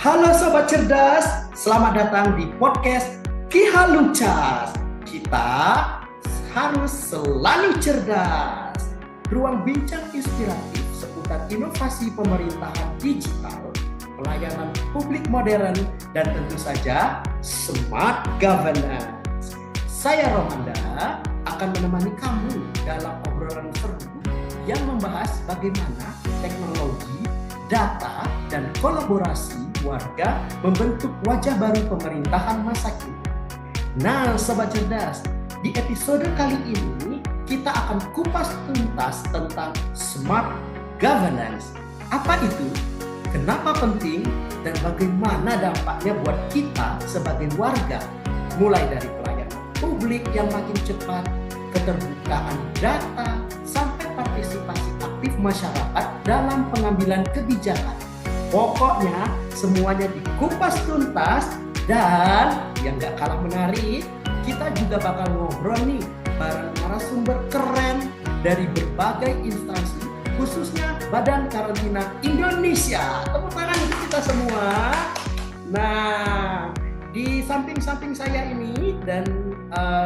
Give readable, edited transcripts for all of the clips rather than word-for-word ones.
Halo Sobat Cerdas, selamat datang di podcast Kihalucas. Kita harus selalu cerdas. Ruang bincang inspiratif seputar inovasi pemerintahan digital, pelayanan publik modern, dan tentu saja smart governance. Saya Romanda akan menemani kamu dalam obrolan seru yang membahas bagaimana teknologi, data, dan kolaborasi warga membentuk wajah baru pemerintahan masa kini. Nah, Sobat Cerdas, di episode kali ini kita akan kupas tuntas tentang smart governance. Apa itu? Kenapa penting? Dan bagaimana dampaknya buat kita sebagai warga? Mulai dari pelayanan publik yang makin cepat, keterbukaan data, sampai partisipasi aktif masyarakat dalam pengambilan kebijakan. Pokoknya semuanya dikupas tuntas, dan yang gak kalah menarik, kita juga bakal ngobrol nih bareng narasumber keren dari berbagai instansi, khususnya Badan Karantina Indonesia. Tepuk tangan untuk kita semua. Nah, di samping-samping saya ini dan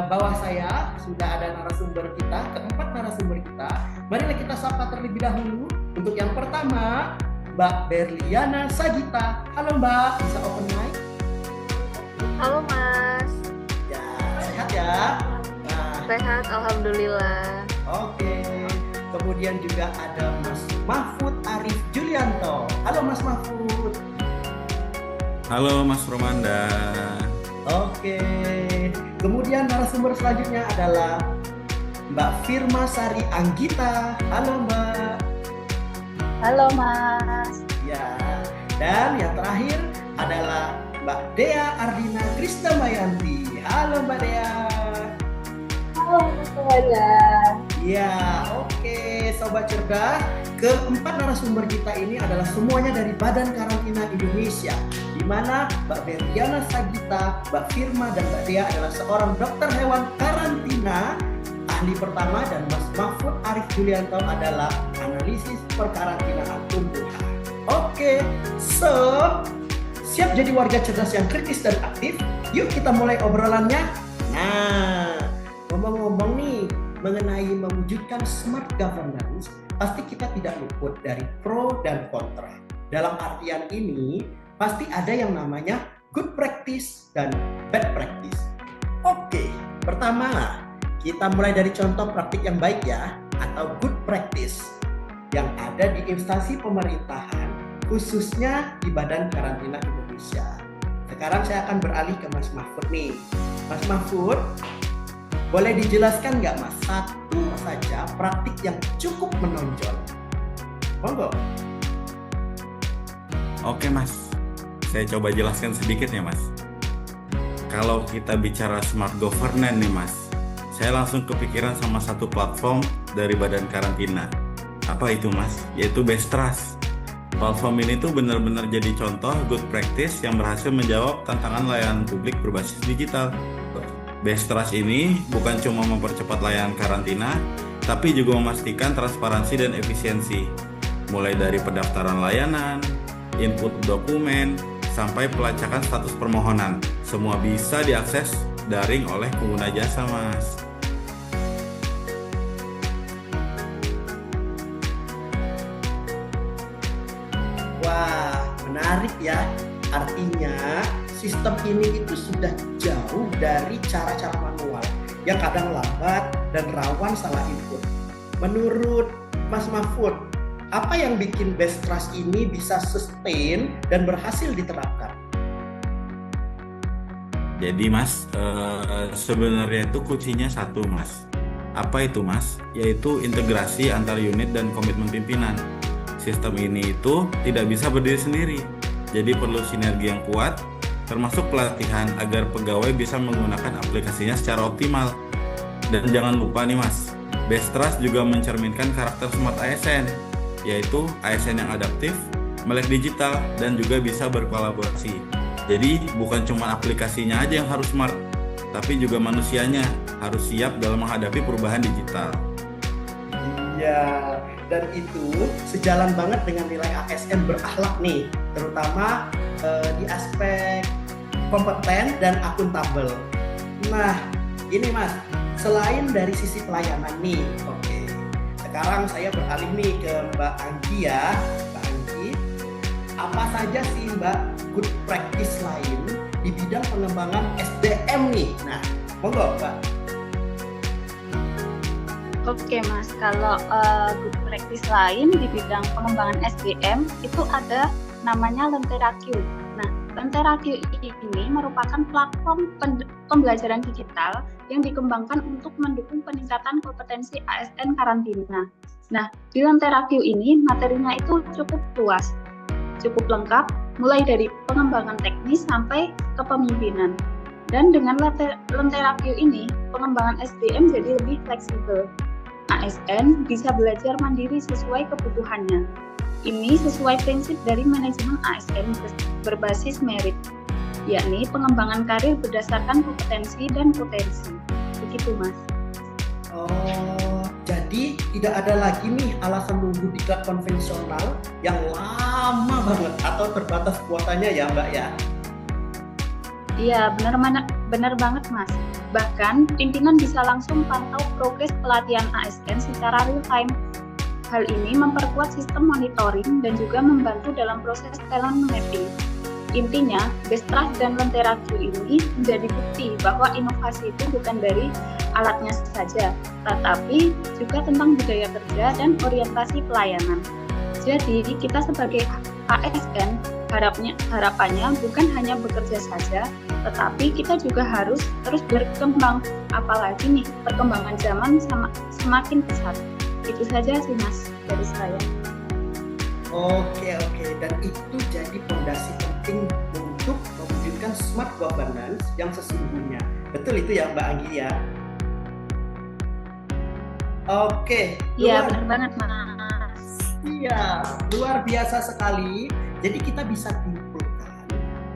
bawah saya sudah ada narasumber kita, keempat narasumber kita. Marilah kita sapa terlebih dahulu. Untuk yang pertama, Mbak Berliana Sagita. Halo Mbak, bisa open mic? Halo Mas. Ya, sehat ya? Nah, Sehat, Alhamdulillah. oke. Kemudian juga ada Mas Mahfud Arif Julianto. Halo Mas Mahfud. Halo Mas Romanda. Oke. Kemudian narasumber selanjutnya adalah Mbak Firma Sari Anggita. Halo Mbak. Halo Mas. Ya. Dan yang terakhir adalah Mbak Dea Ardina Kristamayanti. Halo Mbak Dea. Halo Mas Wanda. Ya, oke Sobat Cerdas. Keempat narasumber kita ini adalah semuanya dari Badan Karantina Indonesia, di mana Mbak Berliana Sagita, Mbak Firma, dan Mbak Dea adalah seorang dokter hewan karantina ahli pertama, dan Mas Mahfud Arif Julianto adalah analisis perkarantinaan tumbuhan. Oke, siap jadi warga cerdas yang kritis dan aktif? Yuk kita mulai obrolannya. Nah, ngomong-ngomong nih mengenai mewujudkan smart governance, pasti kita tidak luput dari pro dan kontra. Dalam artian ini, pasti ada yang namanya good practice dan bad practice. Oke, pertama, kita mulai dari contoh praktik yang baik ya, atau good practice yang ada di instansi pemerintahan, khususnya di Badan Karantina Indonesia. Sekarang saya akan beralih ke Mas Mahfud nih. Mas Mahfud, boleh dijelaskan nggak Mas, satu saja praktik yang cukup menonjol? Monggo. Oke Mas, saya coba jelaskan sedikit ya Mas. Kalau kita bicara smart governance nih Mas, saya langsung kepikiran sama satu platform dari Badan Karantina. Apa itu Mas? Yaitu Bestras. Platform ini tuh benar-benar jadi contoh good practice yang berhasil menjawab tantangan layanan publik berbasis digital. Bestras ini bukan cuma mempercepat layanan karantina, tapi juga memastikan transparansi dan efisiensi. Mulai dari pendaftaran layanan, input dokumen, sampai pelacakan status permohonan. Semua bisa diakses daring oleh pengguna jasa, Mas. Wah, menarik ya. Artinya sistem ini itu sudah jauh dari cara-cara manual yang kadang lambat dan rawan salah input. Menurut Mas Mahfud, apa yang bikin Bestras ini bisa sustain dan berhasil diterapkan? Jadi Mas, sebenarnya itu kuncinya satu Mas. Apa itu Mas? Yaitu integrasi antar unit dan komitmen pimpinan. Sistem ini itu tidak bisa berdiri sendiri. Jadi perlu sinergi yang kuat, termasuk pelatihan agar pegawai bisa menggunakan aplikasinya secara optimal. Dan jangan lupa nih Mas, Bestras juga mencerminkan karakter smart ASN, yaitu ASN yang adaptif, melek digital, dan juga bisa berkolaborasi. Jadi bukan cuma aplikasinya aja yang harus smart, tapi juga manusianya harus siap dalam menghadapi perubahan digital. Iya, dan itu sejalan banget dengan nilai ASN berakhlak nih, terutama di aspek kompeten dan akuntabel. Nah, ini Mas, selain dari sisi pelayanan nih, oke. Sekarang saya beralih nih ke Mbak Anggi ya. Mbak Anggi, apa saja sih Mbak good practice lain di bidang pengembangan SDM nih? Nah, monggo Mbak. Oke Mas, kalau good practice lain di bidang pengembangan SDM itu ada namanya Lentera Q. Nah, Lentera Q ini merupakan platform pembelajaran digital yang dikembangkan untuk mendukung peningkatan kompetensi ASN karantina. Nah, di Lentera Q ini materinya itu cukup luas, cukup lengkap, mulai dari pengembangan teknis sampai kepemimpinan. Dan dengan Lentera Q ini, pengembangan SDM jadi lebih fleksibel. ASN bisa belajar mandiri sesuai kebutuhannya. Ini sesuai prinsip dari manajemen ASN berbasis merit, yakni pengembangan karir berdasarkan kompetensi dan potensi. Begitu, Mas. Oh, jadi tidak ada lagi nih alasan nunggu diklat konvensional yang lama banget atau terbatas kuotanya ya Mbak ya? Iya, benar banget Mas. Bahkan, pimpinan bisa langsung pantau progres pelatihan ASN secara real time. Hal ini memperkuat sistem monitoring dan juga membantu dalam proses talent mapping. Intinya, Best Trust dan Lentera Q ini menjadi bukti bahwa inovasi itu bukan dari alatnya saja, tetapi juga tentang budaya kerja dan orientasi pelayanan. Jadi, kita sebagai ASN harapannya bukan hanya bekerja saja, tetapi kita juga harus terus berkembang. Apalagi nih, perkembangan zaman semakin pesat. Itu saja sih Mas dari saya. Oke, dan itu jadi fondasi penting untuk mewujudkan smart governance yang sesungguhnya. Betul itu ya Mbak Anggi ya? Oke. Iya, benar banget Mas. Iya, luar biasa sekali. Jadi kita bisa simpulkan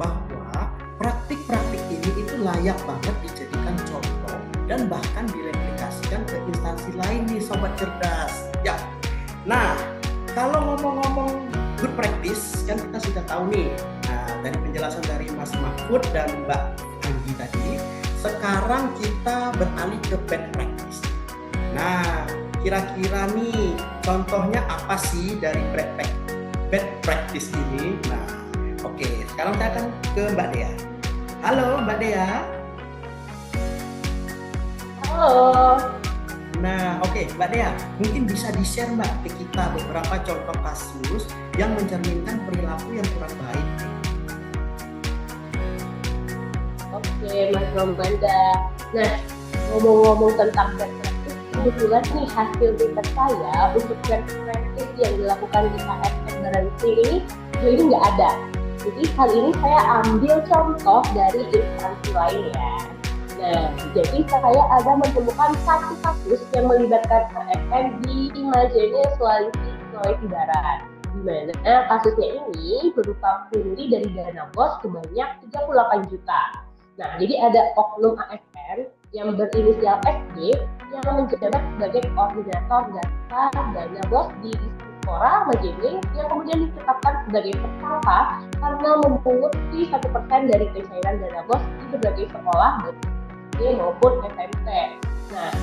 bahwa praktik-praktik ini itu layak banget dijadikan contoh dan bahkan direplikasikan ke instansi lain nih Sobat Cerdas. Ya. Nah, kalau ngomong-ngomong good practice kan kita sudah tahu nih. Nah, dari penjelasan dari Mas Mahfud dan Mbak Anggi tadi, sekarang kita beralih ke bad practice. Nah, kira-kira nih contohnya apa sih dari bad practice ini? Nah, oke, sekarang saya akan ke Mbak Dea. Halo Mbak Dea. Halo. Nah, oke, Mbak Dea, mungkin bisa di-share Mbak ke kita beberapa contoh kasus yang mencerminkan perilaku yang kurang baik. Oke, Mas Rombanda. Nah, ngomong-ngomong tentang bad practice, kebetulan nih hasil riset saya untuk bad practice yang dilakukan di ASN Garansi ini nggak ada. Jadi hal ini saya ambil contoh dari instansi lain ya. Nah, jadi saya ada menemukan satu kasus yang melibatkan ASN di Majene, Sulawesi Barat. Di mana kasusnya ini berupa pungli dari dana BOS sebanyak 38 juta. Nah, jadi ada oknum ASN yang berinisial SD yang menjabat sebagai koordinator data dana BOS di Dispora Majene yang kemudian ditetapkan sebagai tersangka karena memunguti 1% dari pencairan dana BOS di berbagai sekolah baik SD maupun SMP. Nah,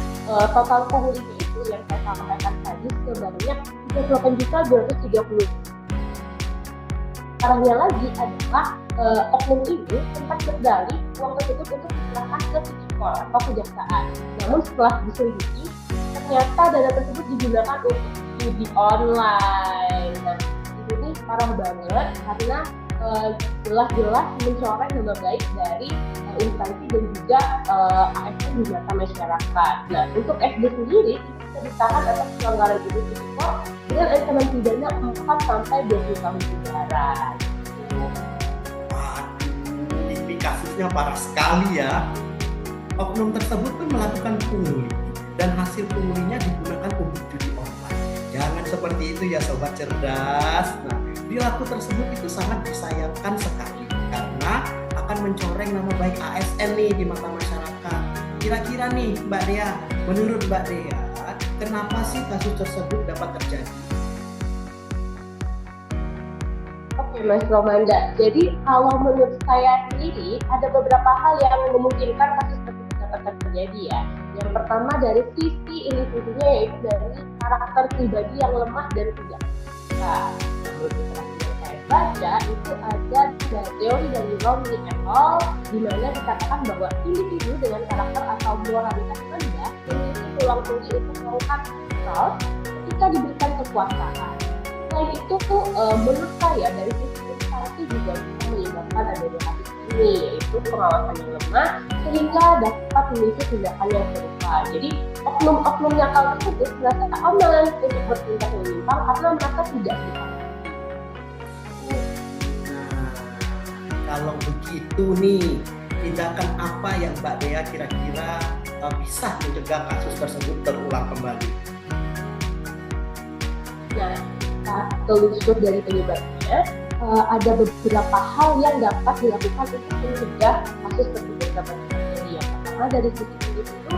total pungli itu yang saya sampaikan tadi sebanyak 38.230. Parahnya lagi adalah oknum ini sempat berdalih uang tersebut untuk diserahkan ke tipikor atau kejaksaan. Namun setelah diselidiki, ternyata dana tersebut digunakan untuk judi online. Nah, ini parah banget karena jelas-jelas mencoreng nama baik dari instansi dan juga ASN di mata masyarakat. Nah, untuk SD sendiri bisa ditahan atas pelanggaran judi tipikor dengan ancaman pidana 4-20 tahun penjara. Waduh, ini kasusnya parah sekali ya. Oknum tersebut pun melakukan pungli dan hasil punglinya digunakan untuk judi online. Jangan seperti itu ya Sobat Cerdas. Nah, perilaku tersebut itu sangat disayangkan sekali karena akan mencoreng nama baik ASN nih di mata masyarakat. Kira-kira nih Mbak Dea, menurut Mbak Dea, kenapa sih kasus tersebut dapat terjadi? Oke, Mas Romanda. Jadi kalau menurut saya sendiri ada beberapa hal yang memungkinkan kasus tersebut dapat terjadi ya. Yang pertama dari sisi individunya, yaitu dari karakter pribadi yang lemah dan tidak terbuka. Menurut literasi yang saya baca itu ada teori dari Romney et al. Di mana dikatakan bahwa individu dengan karakter atau moralitas rendah memiliki tulang punggung untuk melakukan kontrol ketika diberikan kekuasaan. Selain itu, menurut saya dari sisi instansi juga bisa menyebabkan adanya kasus ini, yaitu pengawasan yang lemah sehingga dapat memicu tindakan yang serupa. Jadi oknum-oknum nakal tersebut merasa aman untuk bertindak menyimpang karena merasa tidak dipahami. Nah, kalau begitu nih, tindakan apa yang Mbak Dea kira-kira bisa mencegah kasus tersebut terulang kembali? Nah, telusur dari penyebabnya, ada beberapa hal yang dapat dilakukan untuk mencegah kasus tersebut dapat terjadi. Yang pertama dari sisi individu,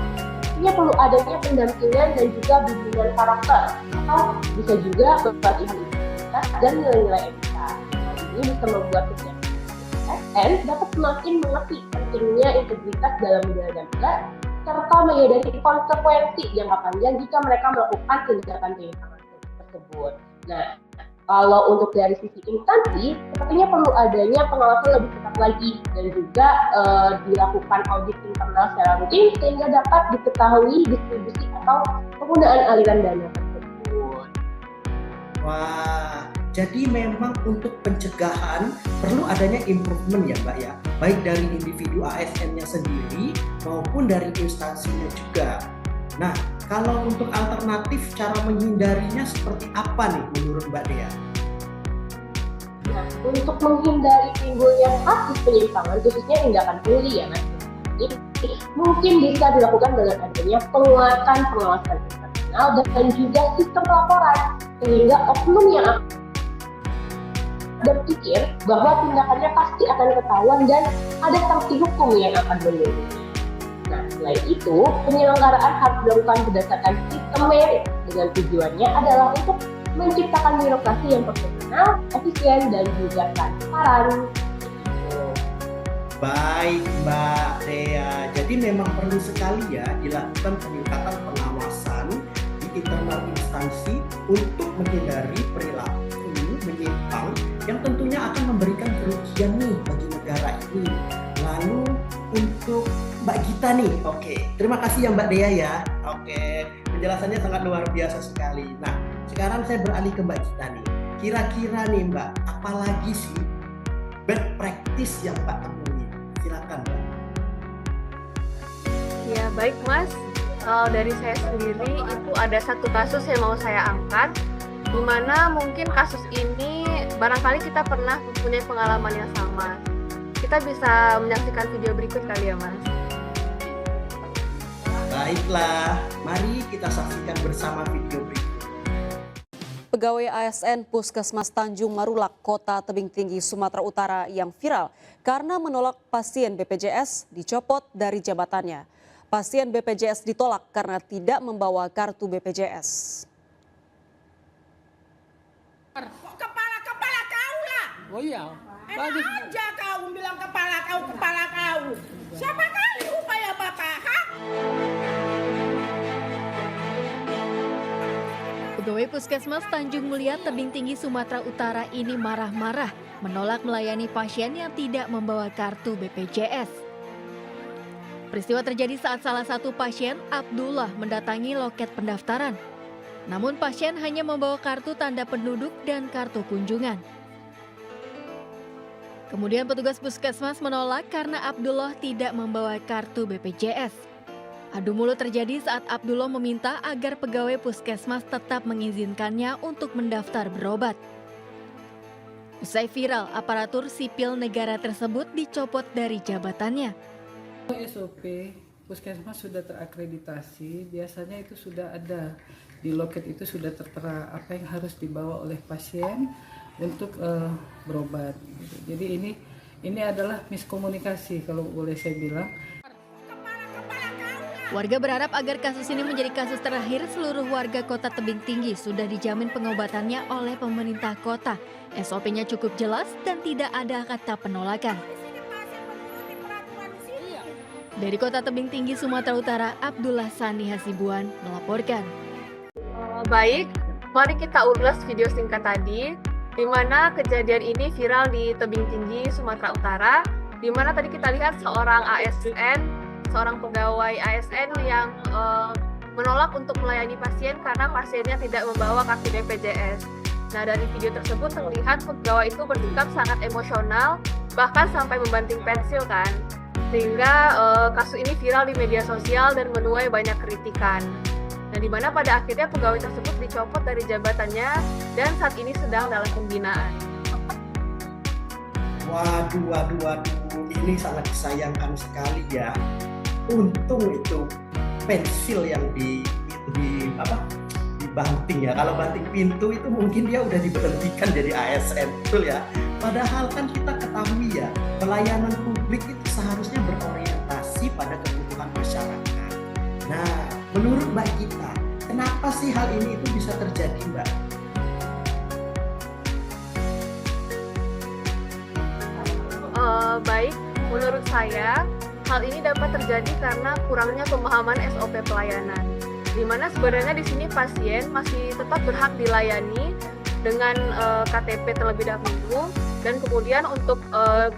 ini perlu adanya pendampingan dan juga bimbingan karakter, atau bisa juga pelatihan integritas dan nilai-nilai etika. Hal ini bisa membuat setiap ASN dapat semakin mengerti pentingnya integritas dalam menjalankan tugas, serta menyadari konsekuensi jangka panjang jika mereka melakukan tindakan-tindakan tersebut. Nah, kalau untuk dari sisi instansi, sepertinya perlu adanya pengawasan lebih ketat lagi dan juga dilakukan audit internal secara rutin sehingga dapat diketahui distribusi atau penggunaan aliran dana tersebut. Wah, jadi memang untuk pencegahan perlu adanya improvement ya Mbak ya, baik dari individu ASN-nya sendiri maupun dari instansinya juga. Nah, kalau untuk alternatif cara menghindarinya seperti apa nih menurut Mbak Dea? Nah, untuk menghindari timbulnya kasus penyimpangan, khususnya tindakan pungli ya Mas, ini mungkin bisa dilakukan dengan adanya penguatan pengawasan internal dan juga sistem pelaporan, sehingga oknum yang berpikir bahwa tindakannya pasti akan ketahuan dan ada sanksi hukum yang akan menunggu. Nah, selain itu, penyelenggaraan harus dilakukan berdasarkan sistem merit dengan tujuannya adalah untuk menciptakan birokrasi yang profesional, efisien, dan juga transparan. Baik Mbak Dea, jadi memang perlu sekali ya dilakukan peningkatan pengawasan di internal instansi untuk menghindari perilaku menyimpang yang tentunya akan memberikan kerugian nih bagi negara ini. Lalu untuk Mbak Gita nih, oke, terima kasih ya Mbak Dea ya, oke, penjelasannya sangat luar biasa sekali. Nah, sekarang saya beralih ke Mbak Gita nih, kira-kira nih Mbak, apalagi sih bad practice yang Mbak temui? Silakan Mbak. Ya baik Mas, kalau dari saya sendiri itu ada satu kasus yang mau saya angkat, di mana mungkin kasus ini barangkali kita pernah mempunyai pengalaman yang sama. Kita bisa menyaksikan video berikut kali ya Mas. Baiklah, mari kita saksikan bersama video berikut. Pegawai ASN Puskesmas Tanjung Marulak, Kota Tebing Tinggi, Sumatera Utara yang viral karena menolak pasien BPJS dicopot dari jabatannya. Pasien BPJS ditolak karena tidak membawa kartu BPJS. Kepala kau lah. Oh iya. Enak aja kau bilang kepala kau. Siapa kali upaya bapak, ha? Pegawai Puskesmas Tanjung Mulia Tebing Tinggi Sumatera Utara ini marah-marah menolak melayani pasien yang tidak membawa kartu BPJS. Peristiwa terjadi saat salah satu pasien, Abdullah, mendatangi loket pendaftaran. Namun pasien hanya membawa kartu tanda penduduk dan kartu kunjungan. Kemudian petugas puskesmas menolak karena Abdullah tidak membawa kartu BPJS. Adu mulut terjadi saat Abdullah meminta agar pegawai puskesmas tetap mengizinkannya untuk mendaftar berobat. Usai viral, aparatur sipil negara tersebut dicopot dari jabatannya. SOP puskesmas sudah terakreditasi, biasanya itu sudah ada di loket, itu sudah tertera apa yang harus dibawa oleh pasien untuk berobat. Jadi ini adalah miskomunikasi kalau boleh saya bilang. Warga berharap agar kasus ini menjadi kasus terakhir. Seluruh warga Kota Tebing Tinggi sudah dijamin pengobatannya oleh pemerintah kota. SOP-nya cukup jelas dan tidak ada kata penolakan. Dari Kota Tebing Tinggi, Sumatera Utara, Abdullah Sani Hasibuan melaporkan. Baik, mari kita ulas video singkat tadi, di mana kejadian ini viral di Tebing Tinggi, Sumatera Utara, di mana tadi kita lihat seorang pegawai ASN yang menolak untuk melayani pasien karena pasiennya tidak membawa kartu BPJS. Nah, dari video tersebut terlihat pegawai itu bersikap sangat emosional, bahkan sampai membanting pensil kan. Sehingga kasus ini viral di media sosial dan menuai banyak kritikan. Nah, di mana pada akhirnya pegawai tersebut dicopot dari jabatannya dan saat ini sedang dalam pembinaan. Waduh, ini sangat disayangkan sekali ya. Untung itu pensil yang dibanting ya. Kalau banting pintu itu mungkin dia udah diberhentikan jadi ASN, betul ya. Padahal kan kita ketahui ya, pelayanan publik itu seharusnya berorientasi pada kebutuhan masyarakat. Nah, menurut Mbak Gita, kenapa sih hal ini itu bisa terjadi, Mbak? Baik, menurut saya hal ini dapat terjadi karena kurangnya pemahaman SOP pelayanan. Di mana sebenarnya di sini pasien masih tetap berhak dilayani dengan KTP terlebih dahulu, dan kemudian untuk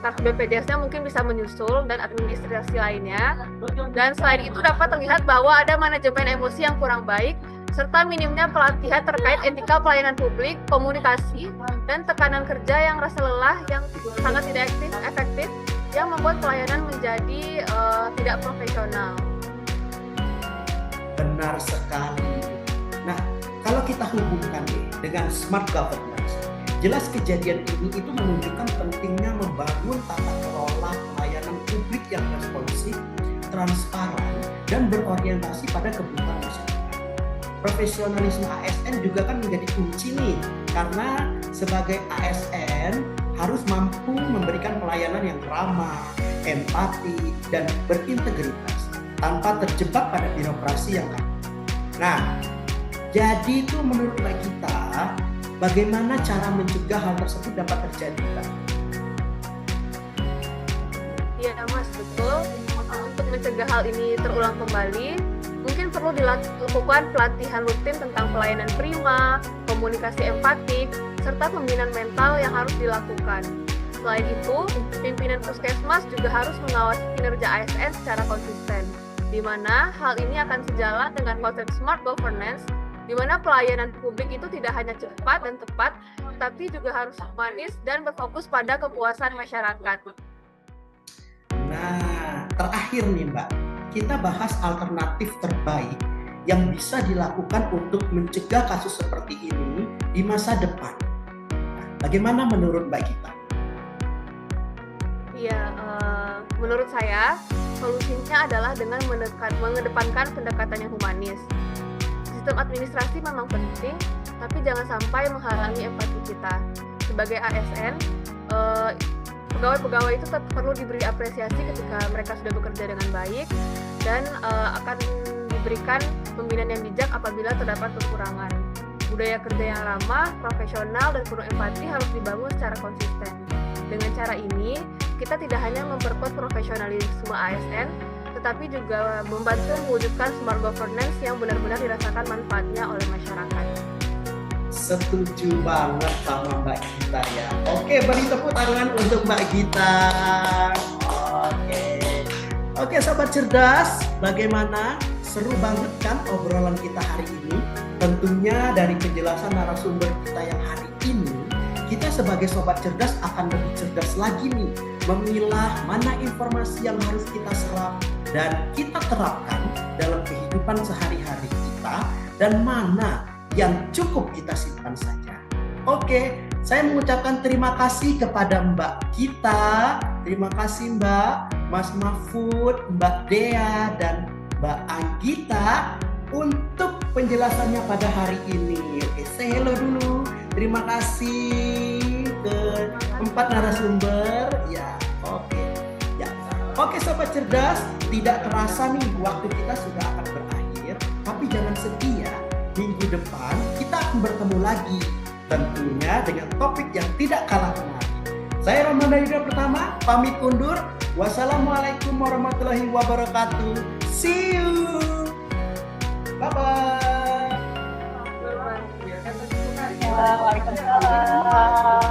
kartu BPJS-nya mungkin bisa menyusul dan administrasi lainnya. Dan selain itu dapat terlihat bahwa ada manajemen emosi yang kurang baik serta minimnya pelatihan terkait etika pelayanan publik, komunikasi, dan tekanan kerja yang rasa lelah yang sangat tidak efektif yang membuat pelayanan menjadi tidak profesional. Benar sekali. Nah, kalau kita hubungkan dengan smart governance, jelas kejadian ini itu menunjukkan pentingnya membangun tata kelola pelayanan publik yang responsif, transparan, dan berorientasi pada kebutuhan masyarakat. Profesionalisme ASN juga kan menjadi kunci nih, karena sebagai ASN harus mampu memberikan pelayanan yang ramah, empati, dan berintegritas tanpa terjebak pada birokrasi yang kaku. Nah, jadi itu menurut Mbak Gita, bagaimana cara mencegah hal tersebut dapat terjadi, Mbak? Iya Mas, betul. Untuk mencegah hal ini terulang kembali, mungkin perlu dilakukan pelatihan rutin tentang pelayanan prima, komunikasi empatik, serta pembinaan mental yang harus dilakukan. Selain itu, pimpinan puskesmas juga harus mengawasi kinerja ASN secara konsisten, di mana hal ini akan sejalan dengan konsep smart governance, di mana pelayanan publik itu tidak hanya cepat dan tepat, tapi juga harus humanis dan berfokus pada kepuasan masyarakat. Nah, terakhir nih Mbak, kita bahas alternatif terbaik yang bisa dilakukan untuk mencegah kasus seperti ini di masa depan. Nah, bagaimana menurut Mbak Gita? Ya, menurut saya solusinya adalah dengan mengedepankan pendekatan yang humanis. Sistem administrasi memang penting, tapi jangan sampai menghalangi empati kita. Sebagai ASN, pegawai-pegawai itu tetap perlu diberi apresiasi ketika mereka sudah bekerja dengan baik, dan akan diberikan pembinaan yang bijak apabila terdapat kekurangan. Budaya kerja yang ramah, profesional, dan penuh empati harus dibangun secara konsisten. Dengan cara ini, kita tidak hanya memperkuat profesionalisme ASN, tetapi juga membantu mewujudkan smart governance yang benar-benar dirasakan manfaatnya oleh masyarakat. Setuju banget sama Mbak Gita ya. Oke, beri tepuk tangan untuk Mbak Gita. Oke, Sobat Cerdas, bagaimana? Seru banget kan obrolan kita hari ini? Tentunya dari penjelasan narasumber kita yang hari ini, kita sebagai Sobat Cerdas akan lebih cerdas lagi nih, memilah mana informasi yang harus kita serap dan kita terapkan dalam kehidupan sehari-hari kita, dan mana yang cukup kita simpan saja. Oke, saya mengucapkan terima kasih kepada Mbak Gita, terima kasih Mbak, Mas Mahfud, Mbak Dea, dan Mbak Anggita untuk penjelasannya pada hari ini. Oke, say hello dulu. Terima kasih ke 4 narasumber. Ya, oke. Ya. Oke, Sobat Cerdas, tidak terasa nih waktu kita sudah akan berakhir, tapi jangan sedih ya. Minggu depan kita akan bertemu lagi, tentunya dengan topik yang tidak kalah menarik. Saya Ramadan Yuda Pertama, pamit undur. Wassalamualaikum warahmatullahi wabarakatuh. See you. Bye-bye. Waalaikumsalam.